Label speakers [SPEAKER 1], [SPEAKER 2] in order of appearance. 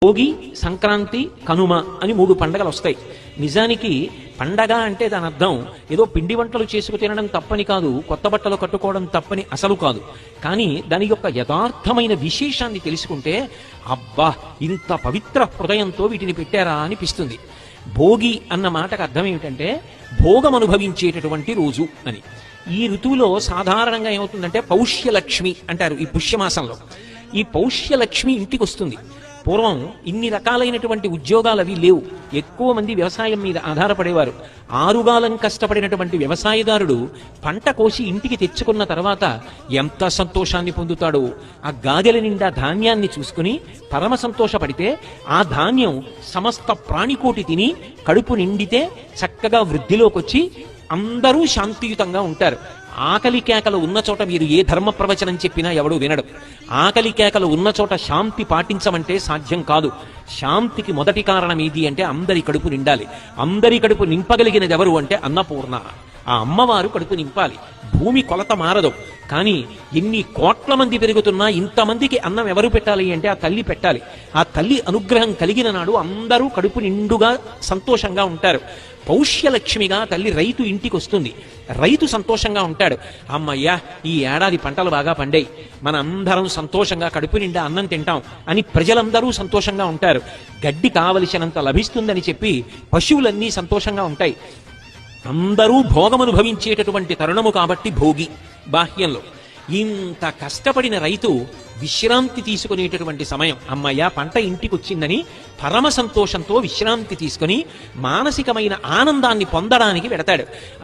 [SPEAKER 1] భోగి, సంక్రాంతి, కనుమ అని 3 పండగలు వస్తాయి. నిజానికి పండగ అంటే దాని అర్థం ఏదో పిండి వంటలు చేసుకు తినడం తప్పని కాదు, కొత్త బట్టలు కట్టుకోవడం తప్పని అసలు కాదు. కానీ దాని యొక్క యథార్థమైన విశేషాన్ని తెలుసుకుంటే అబ్బా, ఇంత పవిత్ర హృదయంతో వీటిని పెట్టారా అనిపిస్తుంది. భోగి అన్న మాటకు అర్థం ఏమిటంటే భోగం అనుభవించేటటువంటి రోజు అని. ఈ ఋతువులో సాధారణంగా ఏమవుతుందంటే పౌష్యలక్ష్మి అంటారు. ఈ పుష్యమాసంలో ఈ పౌష్యలక్ష్మి ఇంటికి వస్తుంది. పూర్వం ఇన్ని రకాలైనటువంటి ఉద్యోగాలు అవి లేవు. ఎక్కువ మంది వ్యవసాయం మీద ఆధారపడేవారు. ఆరుగాలం కష్టపడినటువంటి వ్యవసాయదారుడు పంట కోసి ఇంటికి తెచ్చుకున్న తర్వాత ఎంత సంతోషాన్ని పొందుతాడో. ఆ గాదెల నిండా ధాన్యాన్ని చూసుకుని పరమ సంతోషపడితే ఆ ధాన్యం సమస్త ప్రాణికోటి తిని కడుపు నిండితే చక్కగా వృద్ధిలోకి వచ్చి అందరూ శాంతియుతంగా ఉంటారు. ఆకలి కేకలు ఉన్న చోట మీరు ఏ ధర్మ ప్రవచనం చెప్పినా ఎవడూ వినడు. ఆకలి కేకలు ఉన్న చోట శాంతి పాటించమంటే సాధ్యం కాదు. శాంతికి మొదటి కారణం ఏది అంటే అందరి కడుపు నిండాలి. అందరి కడుపు నింపగలిగినది ఎవరు అంటే అన్నపూర్ణ. ఆ అమ్మవారు కడుపు నింపాలి. భూమి కొలత మారదు. కానీ ఎన్ని కోట్ల మంది పెరుగుతున్నా ఇంతమందికి అన్నం ఎవరు పెట్టాలి అంటే ఆ తల్లి పెట్టాలి. ఆ తల్లి అనుగ్రహం కలిగిన నాడు అందరూ కడుపు నిండుగా సంతోషంగా ఉంటారు. పౌష్యలక్ష్మిగా తల్లి రైతు ఇంటికి వస్తుంది. రైతు సంతోషంగా ఉంటాడు. అమ్మయ్యా, ఈ ఏడాది పంటలు బాగా పండాయి, మన అందరం సంతోషంగా కడుపు నిండా అన్నం తింటాం అని ప్రజలందరూ సంతోషంగా ఉంటారు. గడ్డి కావలసినంత లభిస్తుందని చెప్పి పశువులన్నీ సంతోషంగా ఉంటాయి. అందరూ భోగమనుభవించేటటువంటి తరుణము కాబట్టి భోగి. బాహ్యంలో ఇంత కష్టపడిన రైతు విశ్రాంతి తీసుకునేటటువంటి సమయం. అమ్మయ్య, పంట ఇంటికి వచ్చిందని పరమ సంతోషంతో విశ్రాంతి తీసుకుని మానసికమైన ఆనందాన్ని పొందడానికి వెడతాడు.